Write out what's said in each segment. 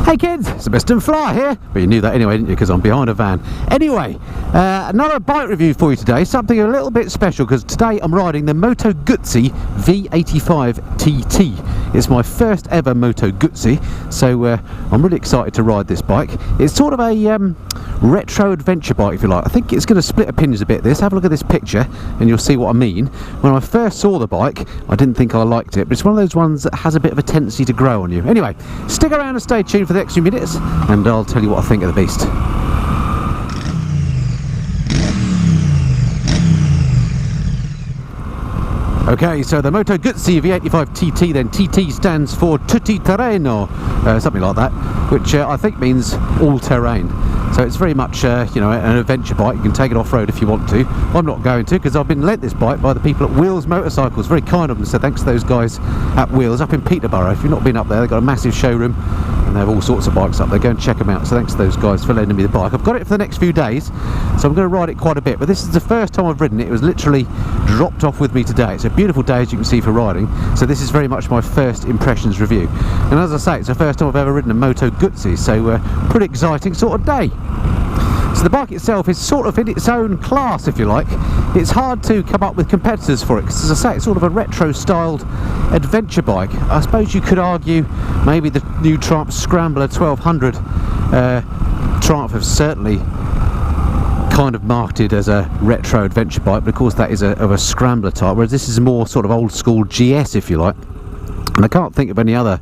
Hey kids, Sebastian Fly here. Well, you knew that anyway, didn't you? Because I'm behind a van. Anyway, another bike review for you today. Something a little bit special because today I'm riding the Moto Guzzi V85 TT. It's my first ever Moto Guzzi, so I'm really excited to ride this bike. It's sort of a retro adventure bike, if you like. I think it's going to split opinions a bit. This, have a look at this picture and you'll see what I mean. When I first saw the bike, I didn't think I liked it, but it's one of those ones that has a bit of a tendency to grow on you. Anyway, stick around and stay tuned for the next few minutes and I'll tell you what I think of the beast. Okay, so the Moto Guzzi V85 TT, then TT stands for Tutti Terreno, something like that, which I think means all terrain. So it's very much, you know, an adventure bike. You can take it off-road if you want to. I'm not going to, because I've been lent this bike by the people at Wheels Motorcycles. Very kind of them, so thanks to those guys at Wheels up in Peterborough. If you've not been up there, they've got a massive showroom and they have all sorts of bikes up there. Go and check them out. So thanks to those guys for lending me the bike. I've got it for the next few days, so I'm going to ride it quite a bit. But this is the first time I've ridden it. It was literally dropped off with me today. It's a beautiful day, as you can see, for riding. So this is very much my first impressions review. And as I say, it's the first time I've ever ridden a Moto Guzzi, so pretty exciting sort of day. So the bike itself is sort of in its own class, if you like. It's hard to come up with competitors for it, because as I say, it's sort of a retro-styled adventure bike. I suppose you could argue maybe the new Triumph Scrambler 1200. Triumph have certainly kind of marketed as a retro adventure bike, but of course that is of a Scrambler type, whereas this is more sort of old-school GS, if you like. And I can't think of any other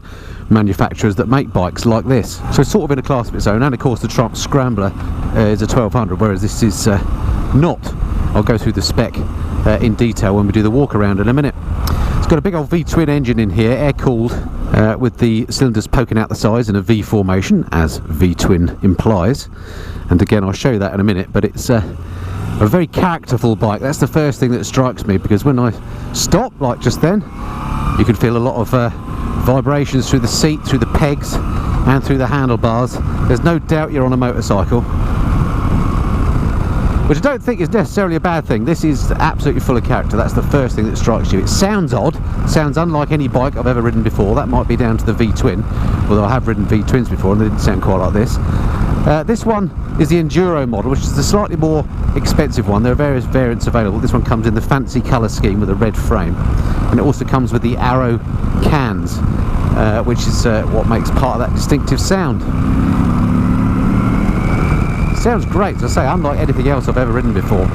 manufacturers that make bikes like this. So it's sort of in a class of its own, and of course the Triumph Scrambler is a 1200, whereas this is not. I'll go through the spec in detail when we do the walk around in a minute. It's got a big old V-twin engine in here, air-cooled, with the cylinders poking out the sides in a V formation, as V-twin implies. And again, I'll show you that in a minute, but it's a very characterful bike. That's the first thing that strikes me, because when I stop, like just then, you can feel a lot of vibrations through the seat, through the pegs and through the handlebars. There's no doubt you're on a motorcycle, which I don't think is necessarily a bad thing. This is absolutely full of character. That's the first thing that strikes you. It sounds odd, sounds unlike any bike I've ever ridden before. That might be down to the V-twin, although I have ridden V-twins before and they didn't sound quite like this. This one is the Enduro model, which is the slightly more expensive one. There are various variants available. This one comes in the fancy colour scheme with a red frame, and it also comes with the Arrow cans, which is what makes part of that distinctive sound. Sounds great, as I say, unlike anything else I've ever ridden before.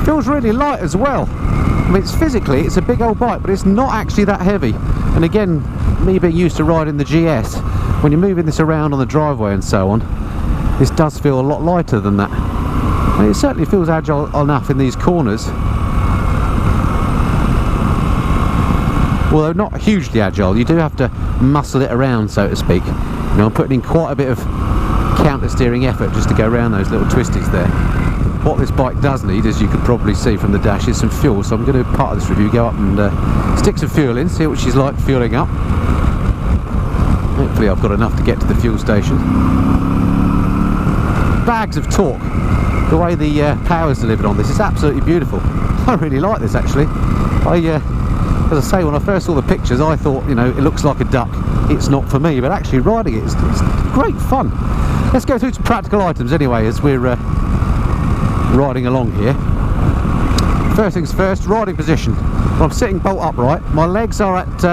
Feels really light as well. I mean, physically it's a big old bike, but it's not actually that heavy. And again, me being used to riding the GS, when you're moving this around on the driveway and so on, this does feel a lot lighter than that. I mean, it certainly feels agile enough in these corners, although not hugely agile. You do have to muscle it around, so to speak. You know, I'm putting in quite a bit of counter steering effort just to go around those little twisties there. What this bike does need, as you could probably see from the dash, is some fuel. So I'm going to, part of this review, go up and stick some fuel in, see what she's like fueling up. Hopefully I've got enough to get to the fuel station. Bags of torque. The way the power's delivered on this is absolutely beautiful. I really like this, actually. As I say, when I first saw the pictures, I thought, you know, it looks like a duck. It's not for me, but actually riding it is great fun. Let's go through some practical items anyway, as we're riding along here. First things first, riding position. Well, I'm sitting bolt upright. My legs are at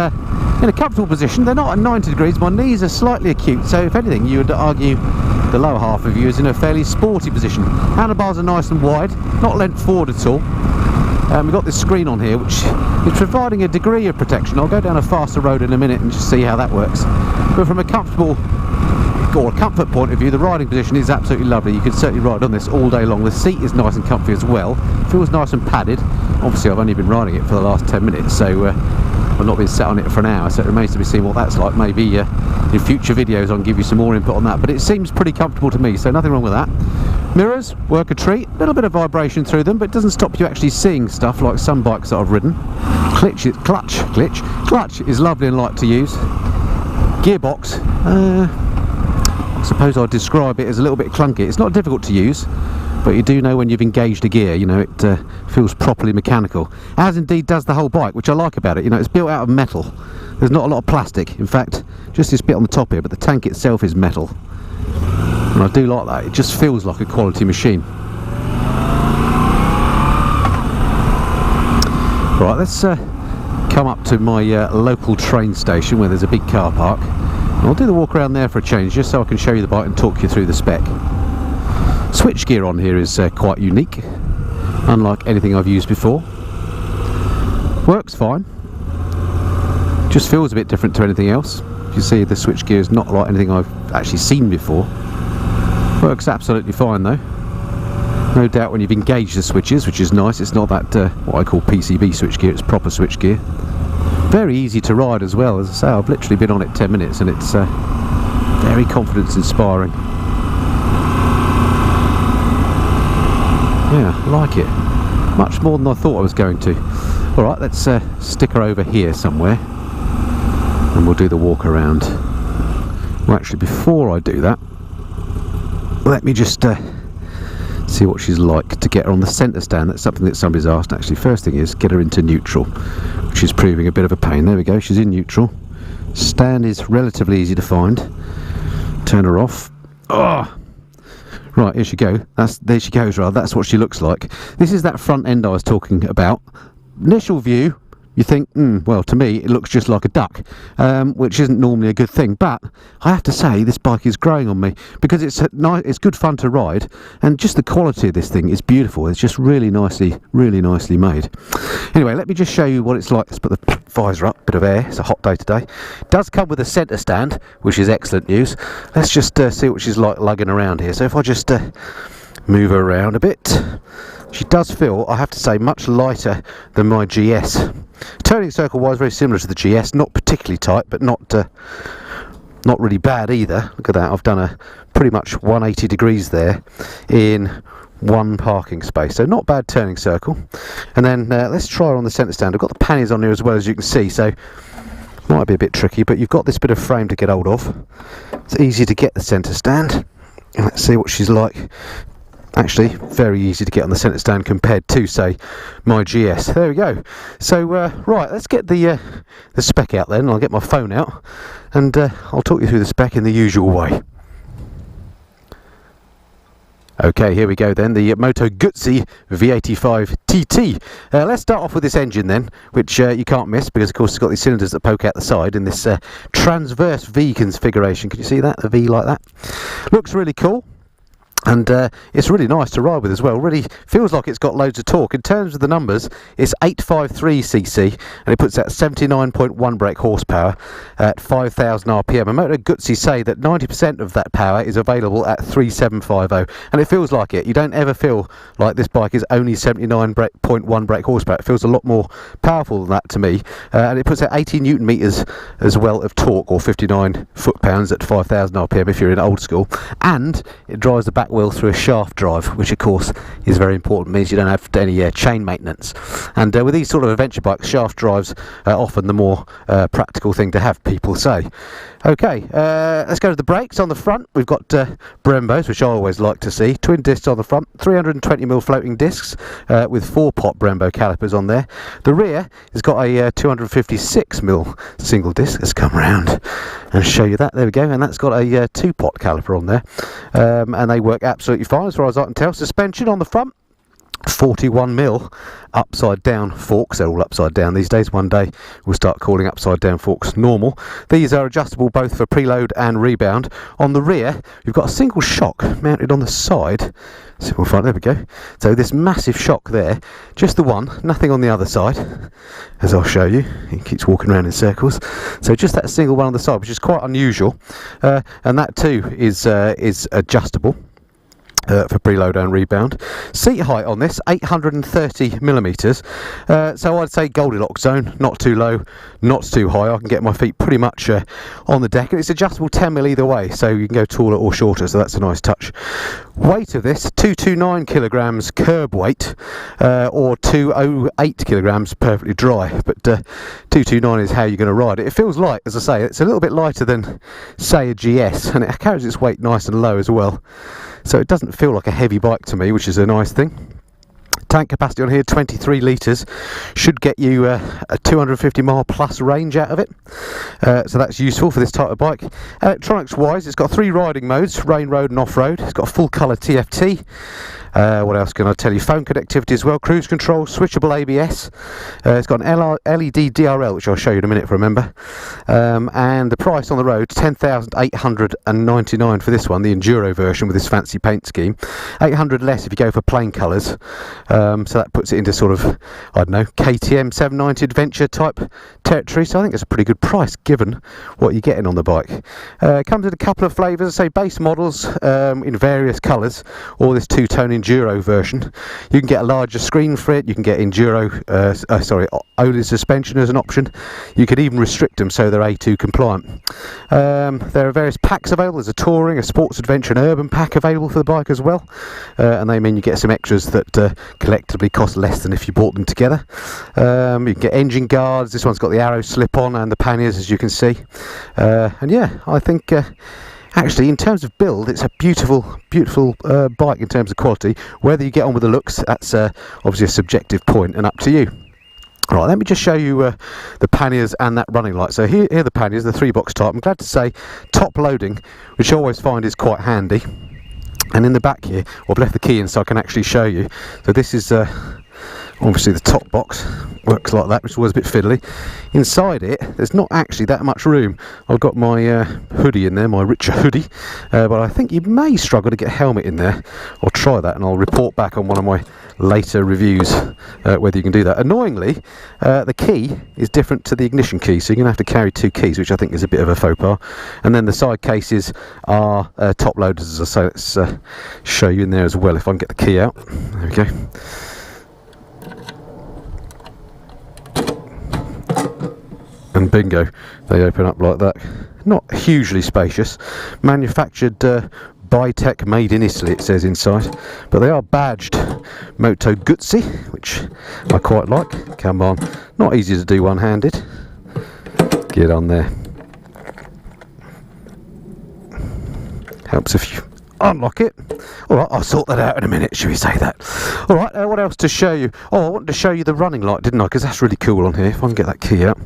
in a comfortable position. They're not at 90 degrees. My knees are slightly acute, so if anything, you would argue the lower half of you is in a fairly sporty position. Handlebars are nice and wide, not leant forward at all. We've got this screen on here, which is providing a degree of protection. I'll go down a faster road in a minute and just see how that works. But from a comfortable or a comfort point of view, the riding position is absolutely lovely. You can certainly ride on this all day long. The seat is nice and comfy as well. Feels nice and padded. Obviously I've only been riding it for the last 10 minutes, so I've not been sat on it for an hour, so it remains to be seen what that's like. Maybe in future videos I can give you some more input on that, but it seems pretty comfortable to me, so nothing wrong with that. Mirrors work a treat. A little bit of vibration through them, but it doesn't stop you actually seeing stuff like some bikes that I've ridden. Clutch is lovely and light to use. Gearbox, I suppose I'd describe it as a little bit clunky. It's not difficult to use, but you do know when you've engaged a gear. You know, it feels properly mechanical, as indeed does the whole bike, which I like about it. You know, it's built out of metal. There's not a lot of plastic, in fact, just this bit on the top here, but the tank itself is metal, and I do like that. It just feels like a quality machine. Right, let's come up to my local train station where there's a big car park. I'll do the walk around there for a change, just so I can show you the bike and talk you through the spec. Switchgear on here is quite unique, unlike anything I've used before. Works fine, just feels a bit different to anything else. You see, the switchgear is not like anything I've actually seen before. Works absolutely fine though. No doubt when you've engaged the switches, which is nice. It's not that what I call PCB switchgear, it's proper switchgear. Very easy to ride as well. As I say, I've literally been on it 10 minutes and it's very confidence inspiring. Yeah, I like it. Much more than I thought I was going to. Alright, let's stick her over here somewhere and we'll do the walk around. Well, actually, before I do that, let me just see what she's like to get her on the centre stand. That's something that somebody's asked. Actually, first thing is get her into neutral, which is proving a bit of a pain. There we go, she's in neutral. Stand is relatively easy to find. Turn her off. Oh! Right, here she go. There she goes, rather. That's what she looks like. This is that front end I was talking about. Initial view, you think, well, to me it looks just like a duck, which isn't normally a good thing, but I have to say this bike is growing on me, because it's good fun to ride, and just the quality of this thing is beautiful. It's just really nicely made. Anyway, let me just show you what it's like. Let's put the visor up, bit of air, it's a hot day today. It does come with a centre stand, which is excellent news. Let's just see what she's like lugging around here. So if I just move her around a bit, she does feel, I have to say, much lighter than my GS. Turning circle wise, very similar to the GS, not particularly tight, but not really bad either. Look at that, I've done a pretty much 180 degrees there in one parking space, so not bad turning circle. And then let's try her on the centre stand. I've got the pannies on here as well, as you can see, so might be a bit tricky, but you've got this bit of frame to get hold of. It's easy to get the centre stand. Let's see what she's like. Actually, very easy to get on the centre stand compared to, say, my GS. There we go. So, right, let's get the spec out then. I'll get my phone out and I'll talk you through the spec in the usual way. Okay, here we go then, the Moto Guzzi V85 TT. Let's start off with this engine then, which you can't miss, because of course it's got these cylinders that poke out the side in this transverse V configuration. Can you see that? A V like that. Looks really cool. And it's really nice to ride with as well. Really feels like it's got loads of torque. In terms of the numbers, it's 853cc and it puts out 79.1 brake horsepower at 5,000 RPM. And Moto Guzzi say that 90% of that power is available at 3750, and it feels like it. You don't ever feel like this bike is only 79.1 brake horsepower. It feels a lot more powerful than that to me. And it puts out 80 newton meters as well of torque, or 59 foot-pounds at 5,000 RPM if you're in old school. And it drives the back wheel through a shaft drive, which of course is very important. Means you don't have any chain maintenance, and with these sort of adventure bikes, shaft drives are often the more practical thing to have, people say. Okay, let's go to the brakes. On the front we've got Brembos, which I always like to see. Twin discs on the front, 320mm floating discs with 4-pot Brembo calipers on there. The rear has got a 256mm single disc. Let's come round and show you that. There we go, and that's got a 2-pot caliper on there, and they work absolutely fine as far as I can tell. Suspension on the front, 41mm upside down forks. They're all upside down these days. One day we'll start calling upside down forks normal. These are adjustable both for preload and rebound. On the rear you've got a single shock mounted on the side. Simple front, there we go. So this massive shock there, just the one, nothing on the other side, as I'll show you. He keeps walking around in circles. So just that single one on the side, which is quite unusual, and that too is adjustable for preload and rebound. Seat height on this, 830mm, so I'd say Goldilocks zone, not too low, not too high. I can get my feet pretty much on the deck, and it's adjustable 10mm either way, so you can go taller or shorter, so that's a nice touch. Weight of this, 229 kilograms curb weight, or 208 kilograms perfectly dry, but 229 is how you're going to ride it. It feels light, as I say. It's a little bit lighter than, say, a GS, and it carries its weight nice and low as well. so it doesn't feel like a heavy bike to me, which is a nice thing. Tank capacity on here 23 litres, should get you a 250 mile plus range out of it, so that's useful for this type of bike. Electronics wise, it's got 3 riding modes: rain, road and off-road. It's got a full colour TFT. What else can I tell you? Phone connectivity as well, cruise control, switchable ABS. It's got an LED DRL, which I'll show you in a minute if I remember. And the price on the road, $10,899 for this one, the Enduro version with this fancy paint scheme. 800 less if you go for plain colours. So that puts it into sort of, I don't know, KTM 790 adventure type territory. So I think it's a pretty good price given what you're getting on the bike. It comes in a couple of flavours, say base models in various colours, or this two-tone Enduro version. You can get a larger screen for it. You can get Enduro, OLED suspension as an option. You could even restrict them so they're A2 compliant. There are various packs available. There's a touring, a sports adventure and urban pack available for the bike as well, and they mean you get some extras that collectively cost less than if you bought them together. You can get engine guards. This one's got the arrow slip on and the panniers, as you can see, and yeah, I think actually, in terms of build, it's a beautiful bike in terms of quality. Whether you get on with the looks, that's obviously a subjective point and up to you. Right, let me just show you the panniers and that running light. So here are the panniers, the 3-box type. I'm glad to say top loading, which I always find is quite handy. And in the back here, I've left the key in so I can actually show you. So this is obviously the top box, works like that, which is always a bit fiddly. Inside it, there's not actually that much room. I've got my hoodie in there, my richer hoodie, but I think you may struggle to get a helmet in there. I'll try that and I'll report back on one of my later reviews whether you can do that. Annoyingly, the key is different to the ignition key, so you're going to have to carry 2 keys, which I think is a bit of a faux pas. And then the side cases are top loaders, as I say. Let's show you in there as well if I can get the key out. There we go. And bingo, they open up like that. Not hugely spacious. Manufactured by Tech, made in Italy, it says inside. But they are badged Moto Guzzi, which I quite like. Come on, not easy to do one-handed. Get on there. Helps if you unlock it. Alright, I'll sort that out in a minute, should we say that? Alright, what else to show you? Oh, I wanted to show you the running light, didn't I? Because that's really cool on here. If I can get that key out.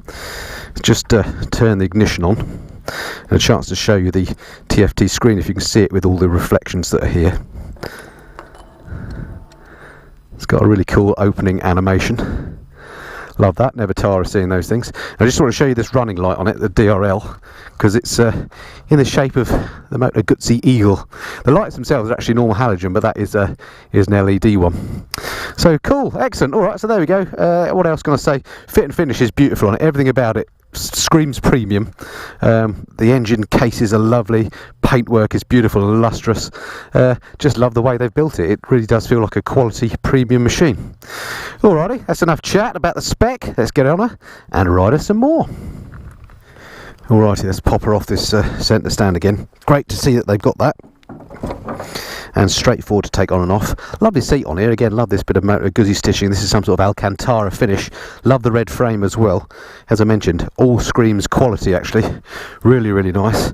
Just turn the ignition on. And a chance to show you the TFT screen if you can see it with all the reflections that are here. It's got a really cool opening animation. Love that, never tire of seeing those things. I just want to show you this running light on it, the DRL, because it's in the shape of the Moto Guzzi Eagle. The lights themselves are actually normal halogen, but that is an LED one. So cool, excellent. Alright, so there we go. What else can I say? Fit and finish is beautiful on it, everything about it screams premium. The engine cases are lovely, paintwork is beautiful and lustrous. Just love the way they've built it. It really does feel like a quality premium machine. Alrighty, that's enough chat about the spec. Let's get on her and ride her some more. Alrighty, let's pop her off this centre stand again. Great to see that they've got that. And straightforward to take on and off. Lovely seat on here. Again, love this bit of Moto Guzzi stitching. This is some sort of Alcantara finish. Love the red frame as well. As I mentioned, all screams quality actually. Really, really nice.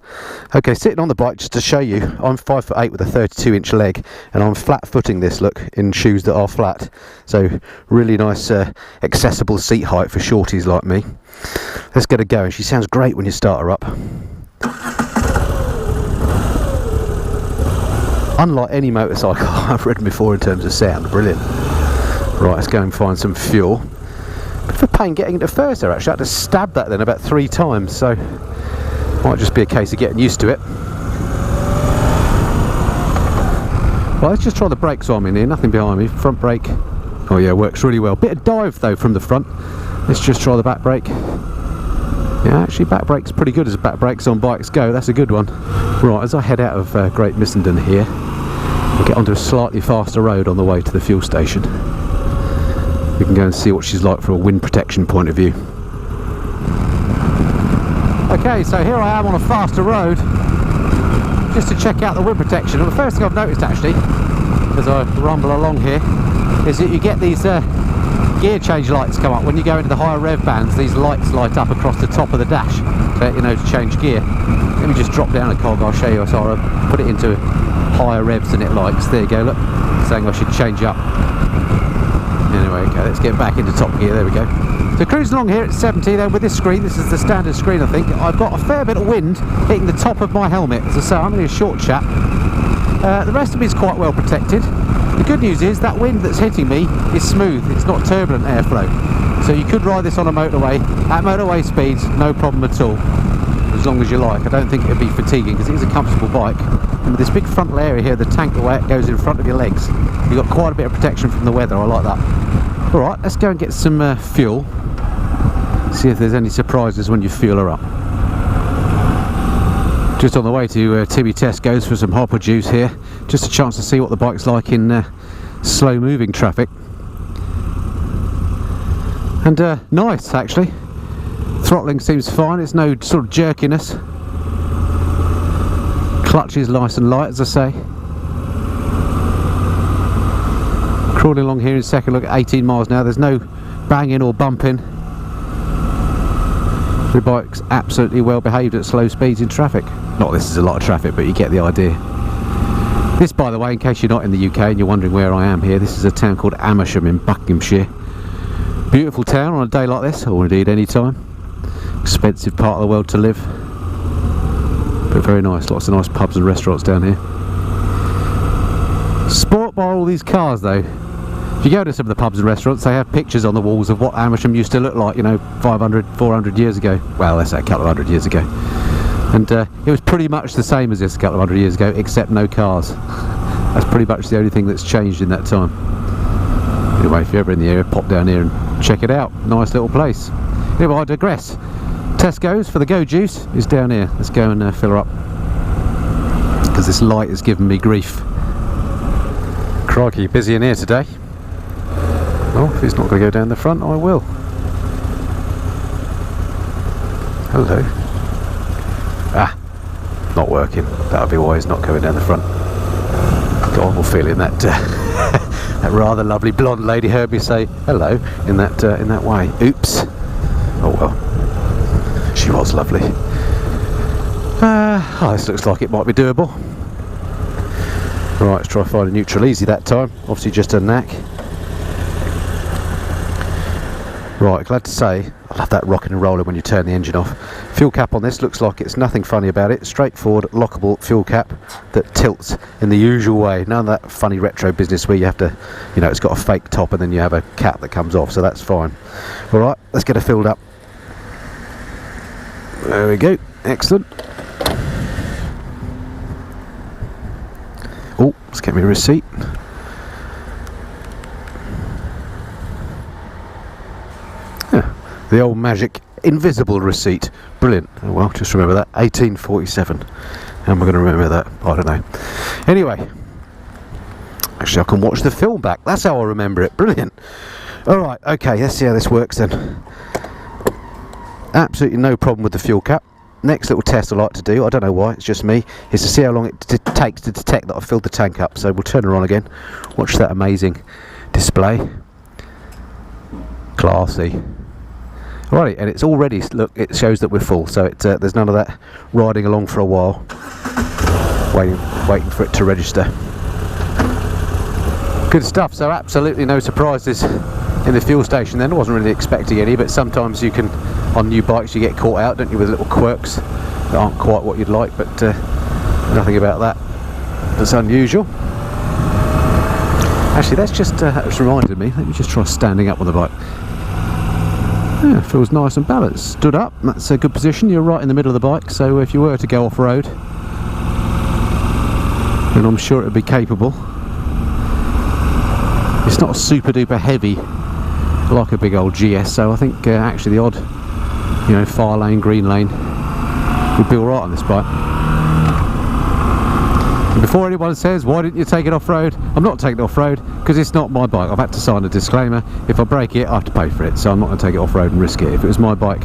Okay, sitting on the bike just to show you, I'm 5'8" with a 32-inch leg, and I'm flat footing this look in shoes that are flat. So really nice accessible seat height for shorties like me. Let's get her going. She sounds great when you start her up. Unlike any motorcycle I've ridden before in terms of sound, brilliant. Right, let's go and find some fuel. Bit of a pain getting into first there actually. I had to stab that then about 3 times, so might just be a case of getting used to it. Well, let's just try the brakes while I'm in here, nothing behind me. Front brake, oh yeah, works really well. Bit of dive though from the front. Let's just try the back brake. Yeah, actually back brake's pretty good as back brakes on bikes go, that's a good one. Right, as I head out of Great Missenden here, we'll get onto a slightly faster road on the way to the fuel station. We can go and see what she's like from a wind protection point of view. Okay, so here I am on a faster road, just to check out the wind protection. And the first thing I've noticed actually, as I rumble along here, is that you get these gear change lights come up. When you go into the higher rev bands, these lights light up across the top of the dash to let you know to change gear. Let me just drop down a cog, I'll show you. So I'll put it into higher revs than it likes. There you go, look, saying I should change up. Anyway, okay, let's get back into top gear. There we go. So cruising along here at 70 then with this screen. This is the standard screen, I think. I've got a fair bit of wind hitting the top of my helmet. As I say, I'm only a short chap. The rest of me is quite well protected. The good news is that wind that's hitting me is smooth. It's not turbulent airflow. So you could ride this on a motorway at motorway speeds, no problem at all, as long as you like. I don't think it would be fatiguing because it is a comfortable bike. And with this big frontal area here, the tank, the way it goes in front of your legs, you've got quite a bit of protection from the weather. I like that. Alright, let's go and get some fuel. See if there's any surprises when you fuel her up. Just on the way to Timmy Tesco's for some hopper juice here. Just a chance to see what the bike's like in slow moving traffic. And nice actually. Throttling seems fine, it's no sort of jerkiness. Clutch is nice and light, as I say. Crawling along here in second, look at 18 miles now, there's no banging or bumping. The bike's absolutely well behaved at slow speeds in traffic. Not this is a lot of traffic, but you get the idea. This, by the way, in case you're not in the UK and you're wondering where I am here, this is a town called Amersham in Buckinghamshire. Beautiful town on a day like this, or indeed any time. Expensive part of the world to live, but very nice. Lots of nice pubs and restaurants down here. Sport by all these cars though. If you go to some of the pubs and restaurants, they have pictures on the walls of what Amersham used to look like, you know, 500, 400 years ago. Well, let's say a couple of hundred years ago. And it was pretty much the same as this a couple of hundred years ago, except no cars. That's pretty much the only thing that's changed in that time. Anyway, if you're ever in the area, pop down here and check it out. Nice little place. Anyway, I digress. Tesco's for the Go Juice is down here. Let's go and fill her up, because this light has given me grief. Crikey, busy in here today. Well, if it's not going to go down the front, I will. Hello. Ah, not working. That'll be why it's not going down the front. Got awful feeling that that rather lovely blonde lady heard me say hello in that way. Oops. Oh well. She was lovely. This looks like it might be doable. Right, let's try finding neutral easy that time. Obviously just a knack. Right, glad to say, I love that rocking and rolling when you turn the engine off. Fuel cap on this looks like it's nothing funny about it. Straightforward, lockable fuel cap that tilts in the usual way. None of that funny retro business where you have to, you know, it's got a fake top and then you have a cap that comes off, so that's fine. Alright, let's get it filled up. There we go, excellent. Oh, let's get me a receipt. The old magic invisible receipt. Brilliant. Oh well, just remember that. 1847. How am I going to remember that? I don't know. Anyway, actually I can watch the film back. That's how I remember it. Brilliant. Alright, okay, let's see how this works then. Absolutely no problem with the fuel cap. Next little test I like to do, I don't know why, it's just me, is to see how long it takes to detect that I've filled the tank up. So we'll turn her on again. Watch that amazing display. Classy. Alright, and it's already, look, it shows that we're full, so there's none of that riding along for a while, waiting for it to register. Good stuff. So absolutely no surprises in the fuel station then. I wasn't really expecting any, but sometimes you can, on new bikes, you get caught out, don't you, with little quirks that aren't quite what you'd like, but nothing about that that's unusual. Actually, that's just that's reminded me, let me just try standing up on the bike. Yeah, feels nice and balanced. Stood up, that's a good position. You're right in the middle of the bike, so if you were to go off-road, then I'm sure it would be capable. It's not super duper heavy like a big old GS, so I think actually the odd, you know, fire lane, green lane would be alright on this bike. And before anyone says, why didn't you take it off-road? I'm not taking it off-road because it's not my bike. I've had to sign a disclaimer. If I break it, I have to pay for it, so I'm not going to take it off-road and risk it. If it was my bike,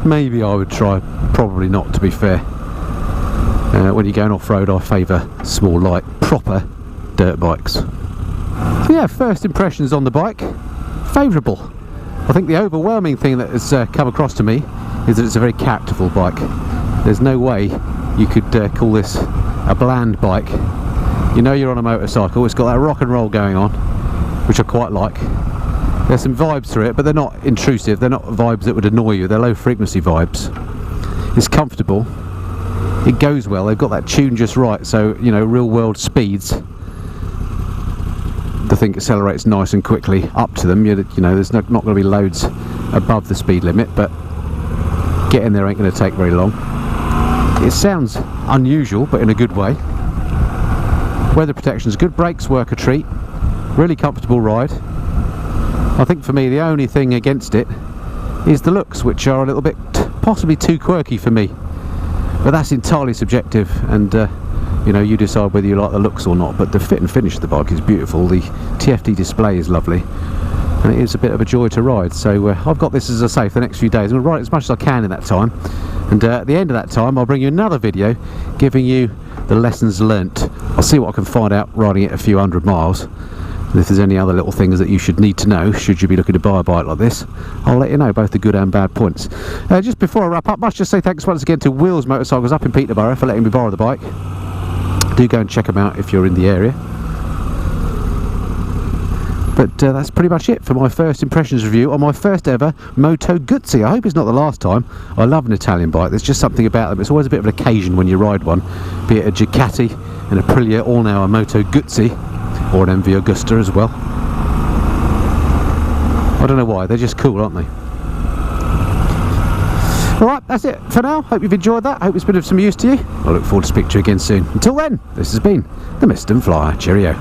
maybe I would try. Probably not, to be fair. When you're going off-road, I favour small, light, proper dirt bikes. So yeah, first impressions on the bike, favourable. I think the overwhelming thing that has come across to me is that it's a very characterful bike. There's no way you could call this a bland bike you know you're on a motorcycle. It's got that rock and roll going on, which I quite like. There's some vibes through it, but they're not intrusive. They're not vibes that would annoy you. They're low frequency vibes. It's comfortable. It goes well. They've got that tune just right, so you know, real world speeds, the thing accelerates nice and quickly up to them. You know, there's not going to be loads above the speed limit, but getting there ain't going to take very long. It sounds unusual, but in a good way. Weather protection's good. Brakes work a treat. Really comfortable ride. I think for me the only thing against it is the looks, which are a little bit possibly too quirky for me, but that's entirely subjective, and you know, you decide whether you like the looks or not. But the fit and finish of the bike is beautiful. The TFT display is lovely, and it is a bit of a joy to ride. So I've got this, as I say, for the next few days. I'm going to ride it as much as I can in that time, and at the end of that time I'll bring you another video giving you the lessons learnt. I'll see what I can find out riding it a few hundred miles. If there's any other little things that you should need to know should you be looking to buy a bike like this, I'll let you know, both the good and bad points. Just before I wrap up, must just say thanks once again to Will's Motorcycles up in Peterborough for letting me borrow the bike. Do go and check them out if you're in the area. But that's pretty much it for my first impressions review on my first ever Moto Guzzi. I hope it's not the last time. I love an Italian bike. There's just something about them. It's always a bit of an occasion when you ride one, be it a Ducati, an Aprilia, or now a Moto Guzzi, or an MV Augusta as well. I don't know why, they're just cool, aren't they? Alright, that's it for now. Hope you've enjoyed that. Hope it's been of some use to you. I look forward to speaking to you again soon. Until then, this has been the Mist and Flyer. Cheerio.